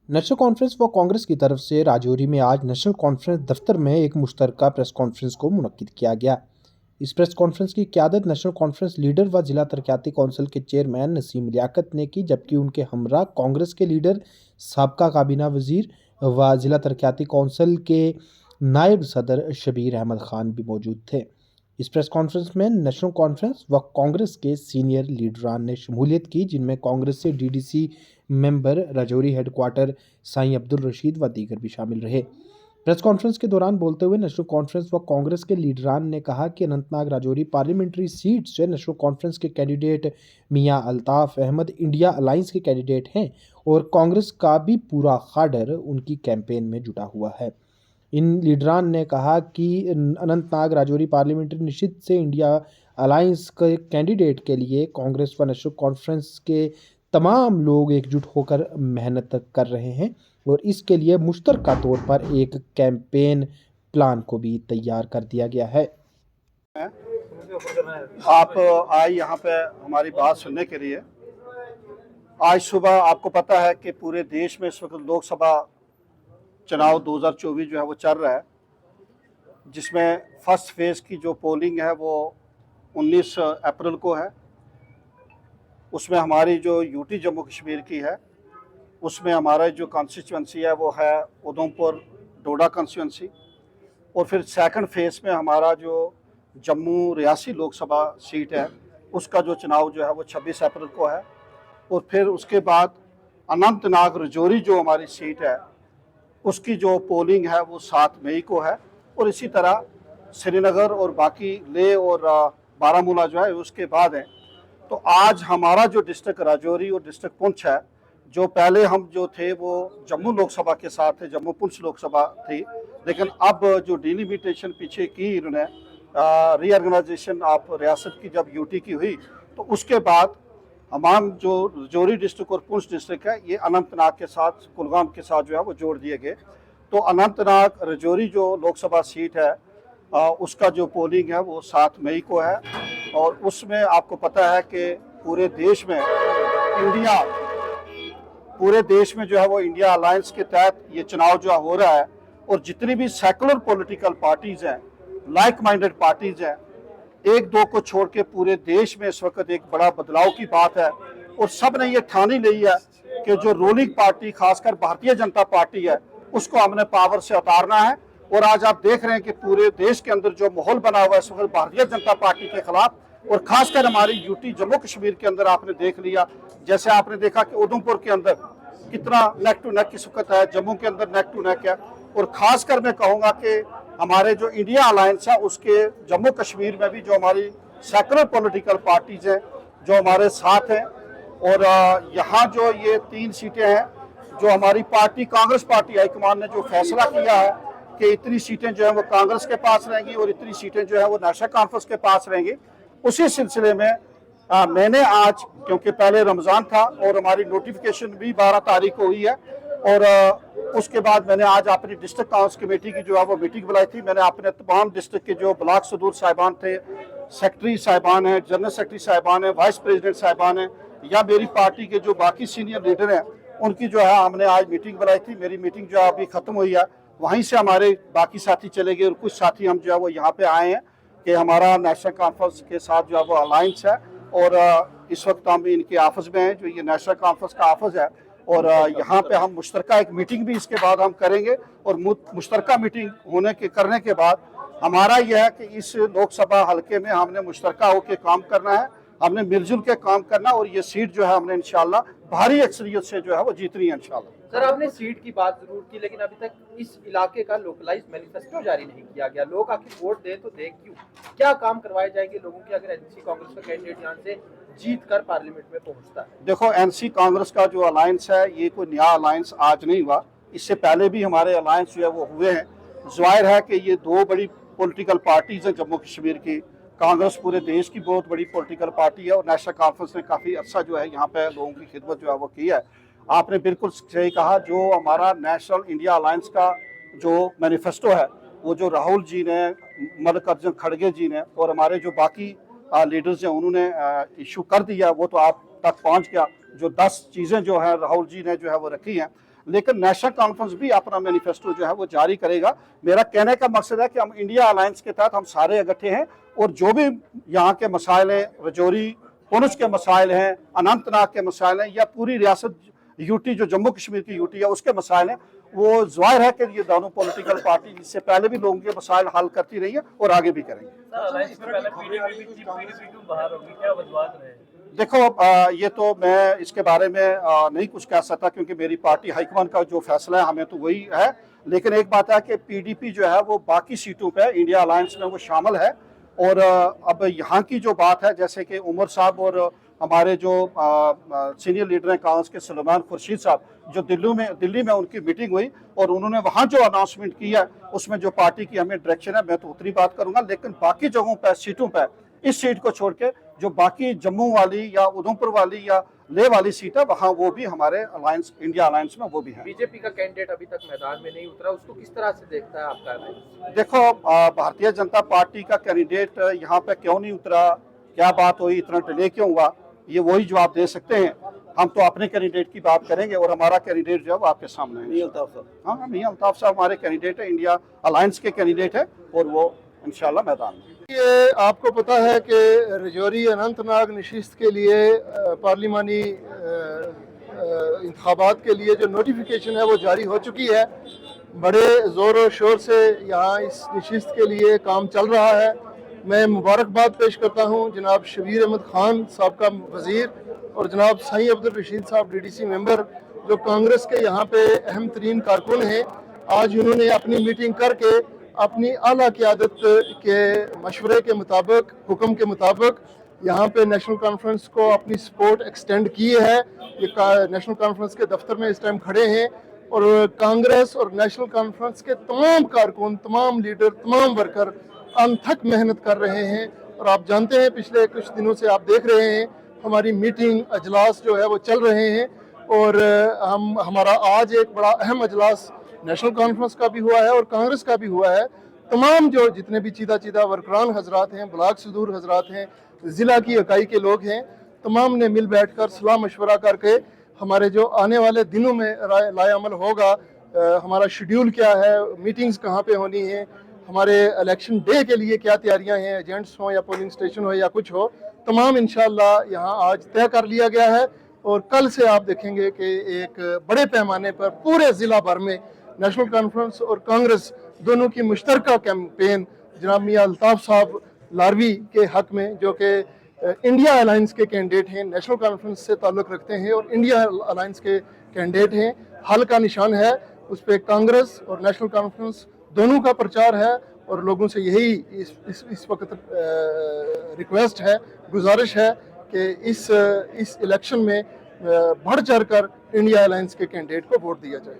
National conference व कांग्रेस की तरफ से राजौरी में आज नेशनल कॉन्फ्रेंस दफ्तर में एक मुश्तरका प्रेस कॉन्फ्रेंस को मुनक्किद किया गया। इस प्रेस कॉन्फ्रेंस की क़यादत नेशनल कॉन्फ्रेंस लीडर व जिला तरक्याती कौंसिल के चेयरमैन नसीम लियाकत ने की, जबकि उनके हमरा कांग्रेस के लीडर, साबका काबीना वजीर व जिला तरक्याती कौंसिल के नायब सदर शबीर अहमद खान भी मौजूद थे। इस प्रेस कॉन्फ्रेंस में नेशनल कॉन्फ्रेंस व कांग्रेस के सीनियर लीडरान ने शमूलियत की, जिनमें कांग्रेस से DDC member, Rajouri headquarter Sain Abdul Rashid व दीगर भी शामिल रहे। प्रेस कॉन्फ्रेंस के दौरान बोलते हुए नेशनल कॉन्फ्रेंस व कांग्रेस के लीडरान ने कहा कि अनंतनाग राजौरी पार्लियामेंट्री सीट से नेशनल कॉन्फ्रेंस के कैंडिडेट मियां अल्ताफ अहमद इंडिया अलायंस के कैंडिडेट हैं और कांग्रेस का भी पूरा खाडर उनकी कैंपेन में जुटा हुआ है। इन लीडरान ने कहा कि अनंतनाग राजौरी पार्लियामेंट्री निषद से इंडिया अलायंस के कैंडिडेट के लिए कांग्रेस व नेशनल कॉन्फ्रेंस के तमाम लोग एकजुट होकर मेहनत कर रहे हैं और इसके लिए मुश्तरका तौर पर एक कैंपेन प्लान को भी तैयार कर दिया गया है। आप आए यहाँ पे हमारी बात सुनने के लिए। आज सुबह आपको पता है कि पूरे देश में इस वक्त लोकसभा चुनाव 2024 जो है वो चल रहा है, जिसमें फर्स्ट फेज़ की जो पोलिंग है वो 19 अप्रैल को है। उसमें हमारी जो यूटी जम्मू कश्मीर की है, उसमें हमारा जो कॉन्स्टिट्यूंसी है वो है उधमपुर डोडा कॉन्स्टिट्यूंसी, और फिर सेकंड फेज़ में हमारा जो जम्मू रियासी लोकसभा सीट है उसका जो चुनाव जो है वो 26 अप्रैल को है। और फिर उसके बाद अनंतनाग राजौरी जो हमारी सीट है उसकी जो पोलिंग है वो 7 मई को है। और इसी तरह श्रीनगर और बाकी लेह और बारामूला जो है उसके बाद है। तो आज हमारा जो डिस्ट्रिक्ट राजौरी और डिस्ट्रिक्ट पुंछ है, जो पहले हम जो थे वो जम्मू लोकसभा के साथ थे, जम्मू पुंछ लोकसभा थी, लेकिन अब जो डिलिमिटेशन पीछे की इन्होंने रीऑर्गेनाइजेशन ऑफ रियासत की जब यूटी की हुई, तो उसके बाद तमाम जो राजौरी डिस्ट्रिक्ट और पुंछ डिस्ट्रिक्ट है ये अनंतनाग के साथ, कुलगाम के साथ जो है वो जोड़ दिए गए। तो अनंतनाग राजौरी जो लोकसभा सीट है उसका जो पोलिंग है वो 7 मई को है। और उसमें आपको पता है कि पूरे देश में जो है वो इंडिया अलायंस के तहत ये चुनाव जो हो रहा है, और जितनी भी सेकुलर पॉलिटिकल पार्टीज हैं, लाइक माइंडेड पार्टीज हैं, एक दो को छोड़ के पूरे देश में इस वक्त एक बड़ा बदलाव की बात है। और सब ने ये ठानी ली है कि जो रूलिंग पार्टी खासकर भारतीय जनता पार्टी है उसको हमने पावर से उतारना है। और आज आप देख रहे हैं कि पूरे देश के अंदर जो माहौल बना हुआ है इस वक्त भारतीय जनता पार्टी के खिलाफ, और खासकर हमारी यूटी जम्मू कश्मीर के अंदर आपने देख लिया, जैसे आपने देखा कि उधमपुर के अंदर कितना नेक टू नेक इस वक्त है, जम्मू के अंदर नेक टू नेक है। और खासकर मैं कहूँगा कि हमारे जो इंडिया अलायंस है उसके जम्मू कश्मीर में भी जो हमारी सेकुलर पॉलिटिकल पार्टीज हैं जो हमारे साथ हैं। और यहाँ जो ये 3 सीटें हैं जो हमारी पार्टी कांग्रेस पार्टी हाईकमान ने जो फैसला किया है कि इतनी सीटें जो है वो कांग्रेस के पास रहेंगी और इतनी सीटें जो है वो नेशनल कॉन्फ्रेंस के पास रहेंगी, उसी सिलसिले में मैंने आज, क्योंकि पहले रमज़ान था और हमारी नोटिफिकेशन भी 12 तारीख को हुई है, और उसके बाद मैंने आज अपनी डिस्ट्रिक्ट काउंसिल कमेटी की जो है वो मीटिंग बुलाई थी। मैंने अपने तमाम डिस्ट्रिक्ट के जो ब्लॉक सदूर साहिबान थे, सेक्रेटरी साहिबान हैं, जनरल सेक्रेटरी साहिबान हैं, वाइस प्रेसिडेंट साहिबान हैं, या मेरी पार्टी के जो बाकी सीनियर लीडर हैं, उनकी जो है हमने आज मीटिंग बुलाई थी। मेरी मीटिंग जो है अभी ख़त्म हुई है, वहीं से हमारे बाकी साथी चले गए और कुछ साथी हम जो है वो यहाँ पे आए हैं कि हमारा नेशनल कॉन्फ्रेंस के साथ जो है वो अलायंस है। और इस वक्त हम इनके ऑफिस में हैं, जो ये नेशनल कॉन्फ्रेंस का ऑफिस है, और यहाँ पे हम मुश्तरका एक मीटिंग भी इसके बाद हम करेंगे। और मुश्तरका मीटिंग करने के बाद हमारा यह है कि इस लोकसभा हलके में हमने मुश्तरका होकर काम करना है, हमने मिलजुल के काम करना, और ये सीट जो है हमने इंशाल्लाह भारी अक्सरियत से जो है वो जीतनी है इंशाल्लाह। सर, आपने सीट की बात जरूर की, लेकिन अभी तक इस इलाके का लोकलाइज मैनिफेस्टो जारी नहीं किया गया। लोग आखिर वोट दे तो दे क्यों? क्या काम करवाए जाएंगे लोगों की अगर एनसी कांग्रेस का कैंडिडेट यहाँ से जीत कर पार्लियामेंट में पहुंचता है? देखो, एनसी कांग्रेस का जो अलायंस है ये कोई नया अलायंस आज नहीं हुआ, इससे पहले भी हमारे अलायंस जो है वो हुए हैं। जाहिर है कि ये 2 बड़ी पॉलिटिकल पार्टीज हैं जम्मू कश्मीर की। कांग्रेस पूरे देश की बहुत बड़ी पॉलिटिकल पार्टी है, और नेशनल कॉन्फ्रेंस ने काफ़ी अर्सा जो है यहाँ पे लोगों की खिदमत जो है वो की है। आपने बिल्कुल सही कहा, जो हमारा नेशनल इंडिया अलायंस का जो मैनिफेस्टो है वो जो राहुल जी ने, मल्लिकार्जुन खड़गे जी ने और हमारे जो बाकी लीडर्स हैं उन्होंने इशू कर दिया, वो तो आप तक पहुंच गया। जो 10 चीज़ें जो है राहुल जी ने जो है वो रखी हैं, लेकिन नेशनल कॉन्फ्रेंस भी अपना मैनिफेस्टो जो है वो जारी करेगा। मेरा कहने का मकसद है कि हम इंडिया अलायंस के तहत हम सारे इकट्ठे हैं और जो भी यहाँ के मसाइल हैं, रजौरी पुंछ के मसाइल हैं, अनंतनाग के मसाइल हैं, या पूरी रियासत यूटी जो जम्मू कश्मीर की यूटी है उसके मसाइल हैं, वो जाहिर है कि ये दोनों पॉलिटिकल पार्टी इससे पहले भी लोगों के मसाइल हल करती रही है और आगे भी करेंगे। देखो ये तो मैं इसके बारे में नहीं कुछ कह सकता क्योंकि मेरी पार्टी हाईकमान का जो फैसला है हमें तो वही है। लेकिन एक बात है कि पीडीपी जो है वो बाकी सीटों पे इंडिया अलायंस में वो शामिल है। और अब यहाँ की जो बात है, जैसे कि उमर साहब और हमारे जो सीनियर लीडर हैं कांग्रेस के सलमान खुर्शीद साहब, जो दिल्ली में उनकी मीटिंग हुई और उन्होंने वहाँ जो अनाउंसमेंट किया उसमें जो पार्टी की हमें डायरेक्शन है, मैं तो उतनी बात करूँगा। लेकिन बाकी जगहों पर सीटों पर इस सीट को छोड़ के जो बाकी जम्मू वाली या उधमपुर वाली या लेह वाली सीट है वहाँ वो भी हमारे अलायंस इंडिया अलायंस में वो भी है। बीजेपी का कैंडिडेट अभी तक मैदान में नहीं उतरा, उसको किस तरह से देखता है आपका अलायंस? देखो भारतीय जनता पार्टी का कैंडिडेट यहाँ पे क्यों नहीं उतरा, क्या बात हुई, इतना डिले क्यों हुआ, ये वही जवाब दे सकते हैं। हम तो अपने कैंडिडेट की बात करेंगे और हमारा कैंडिडेट जो है वो आपके सामने है। मियां अल्ताफ साहब, हाँ मियां अल्ताफ साहब हमारे कैंडिडेट है, इंडिया अलायंस के कैंडिडेट है और वो इंशाल्लाह मैदान में। ये आपको पता है कि रजौरी अनंतनाग नशिस्त के लिए पार्लिमानी इंतखाबात के लिए जो नोटिफिकेशन है वो जारी हो चुकी है। बड़े ज़ोर और शोर से यहाँ इस नशिस्त के लिए काम चल रहा है। मैं मुबारकबाद पेश करता हूँ जनाब शबीर अहमद खान साबका वज़ीर और जनाब साईं अब्दुल रशीद साहब डीडीसी मेंबर, जो कांग्रेस के यहाँ पे अहम तरीन कारकुन हैं। आज उन्होंने अपनी मीटिंग करके अपनी आला क़यादत के मशवरे के मुताबिक, हुक्म के मुताबिक यहाँ पे नेशनल कॉन्फ्रेंस को अपनी सपोर्ट एक्सटेंड की है। ये नेशनल कॉन्फ्रेंस के दफ्तर में इस टाइम खड़े हैं और कांग्रेस और नेशनल कॉन्फ्रेंस के तमाम कारकुन, तमाम लीडर, तमाम वर्कर अनथक मेहनत कर रहे हैं। और आप जानते हैं पिछले कुछ दिनों से आप देख रहे हैं हमारी मीटिंग अजलास जो है वो चल रहे हैं। और हमारा आज एक बड़ा अहम अजलास नेशनल कॉन्फ्रेंस का भी हुआ है और कांग्रेस का भी हुआ है। तमाम जो जितने भी चीदा वर्करान हजरात हैं, ब्लॉक सदूर हजरात हैं, ज़िला की इकाई के लोग हैं, तमाम ने मिल बैठ कर सलाह मशवरा करके हमारे जो आने वाले दिनों में लाए अमल होगा, हमारा शेड्यूल क्या है, मीटिंग्स कहाँ पे होनी है, हमारे इलेक्शन डे के लिए क्या तैयारियां हैं, एजेंट्स हो या पोलिंग स्टेशन हो या कुछ हो, तमाम इंशाल्लाह यहाँ आज तय कर लिया गया है। और कल से आप देखेंगे कि एक बड़े पैमाने पर पूरे ज़िला भर में नेशनल कॉन्फ्रेंस और कांग्रेस दोनों की मुश्तरका कैंपेन जनाब मियां अल्ताफ साहब लारवी के हक में, जो कि इंडिया अलायंस के कैंडिडेट हैं, नेशनल कॉन्फ्रेंस से ताल्लुक़ रखते हैं और इंडिया अलायंस के कैंडिडेट हैं। हल का निशान है, उस पर कांग्रेस और नेशनल कॉन्फ्रेंस दोनों का प्रचार है। और लोगों से यही इस वक्त रिक्वेस्ट है, गुजारिश है कि इस इलेक्शन में बढ़ चढ़ कर इंडिया अलायंस के कैंडिडेट को वोट दिया जाए।